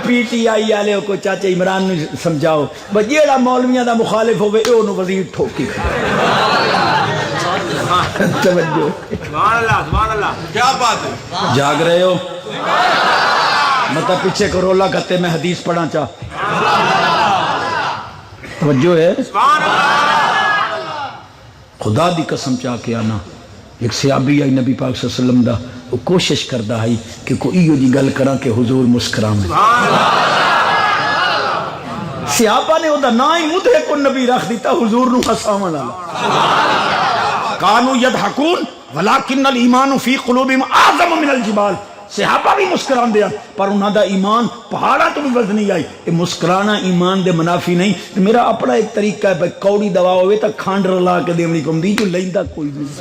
P T I والے کو چاچے عمران نو سمجھاؤ بس جیڑا مولویاں دا مخالف ہوئے اے انہوں وزیر ٹھوکی توجہ سبحان اللہ کیا بات ہے جاگ رہے ہو مطلب پیچھے کو رولا کرتے میں حدیث پڑھا چاہ توجہ ہے خدا دی قسم چاہ کے آنا ایک صحابی آئی نبی پاک صلی اللہ علیہ وسلم دا وہ کوشش کردہ ہے کہ کوئی ایو دی گل کرا کہ حضور مسکرام ہے صحابہ نے ہوتا نا ہی مدھے کو نبی رکھ دیتا حضور نو حسامان اللہ کانو یدحکون ولیکن الایمان فی قلوبہم اعظم من الجبال صحابہ بھی مسکران دیا پر انہاں دا ایمان پہاڑا تو بھی وزنی آئی یہ مسکرانا ایمان دے منافی نہیں میرا اپنا ایک طریقہ ہے کوڑی دوا ہوئے تا کھانڈ رلا کے دیونی کم دی جو لائندہ کوئی نہیں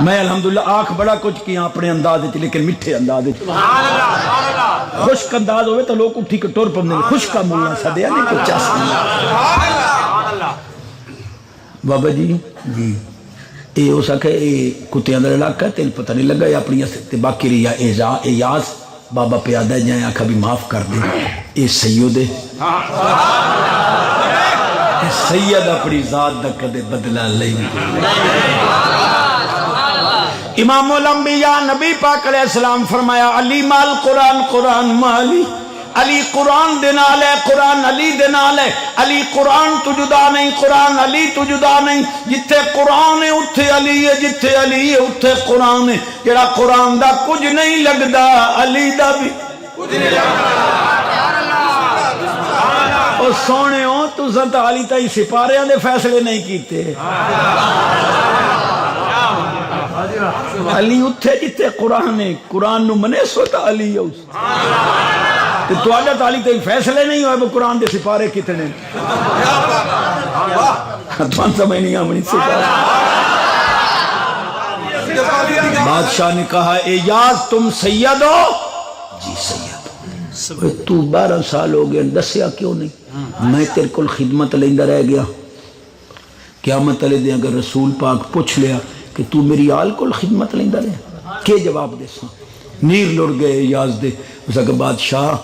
میں الحمدللہ آنکھ بڑا کچھ کیا اپنے انداز ہے لیکن مٹھے انداز ہے خشک انداز ہوئے تو لوگ اٹھی کے ٹور پمنے خشک کا ملنا سا دیا نہیں کچھ چاس نہیں بابا جی جی اے ہو سکے اے کتے اندر علاقہ تیل پتہ نہیں لگا یا اپنی استے باقی ریا ایاز بابا پیادہ جائیں آنکھا بھی معاف کر دیں اے سید ہے سید اپنی ذات دا کدے بدلہ لیں امام الانبیاء نبی پاک علیہ السلام فرمایا علی مال قرآن قرآن مالی علی قرآن دینا لے قرآن علی دینا لے علی قرآن تو جدا نہیں قرآن علی تو جدا نہیں جتھے قرآن ہے اتھے علی ہے جتھے علی ہے اتھے قرآن ہے جڑا قرآن دا کچھ نہیں لگدا علی دا بھی کچھ نہیں لگدا اور سونے ہو تو زنتا علی تائی سپارے آنے فیصلے نہیں کیتے علی اتھے جتھے قرآن ہے قرآن نو منے سوتا علی ہے اس تو آجا تعالی تے فیصلے نہیں ہوئے وہ قرآن دے سپارے کتنے توان سمجھ نہیں آمنی سپارے بادشاہ نے کہا اے یاز تم سید ہو جی سید ہو تو 12 سال ہو گئے دسیا کیوں نہیں میں تیرے کل خدمت لیندہ رہ گیا قیامت علیہ دیں اگر رسول پاک پوچھ لیا کہ تو میری آل کل خدمت لیندہ رہے کیا جواب دے سا نیر لڑ گئے یاز دے اس اگر بادشاہ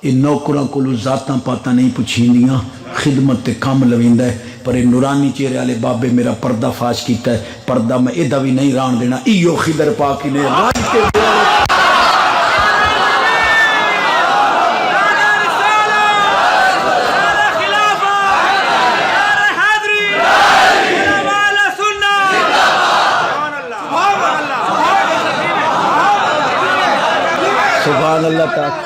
یہ نوکران کو ذاتاں پاتاں نہیں پوچھیں دیاں خدمت تے کام لویندہ ہے پر یہ نورانی چہرے والے بابے میرا پردہ فاش کیتا ہے پردہ میں ایدہ بھی نہیں ران دینا ایو خضر پاکی نے راج کے سبحان اللہ تعالی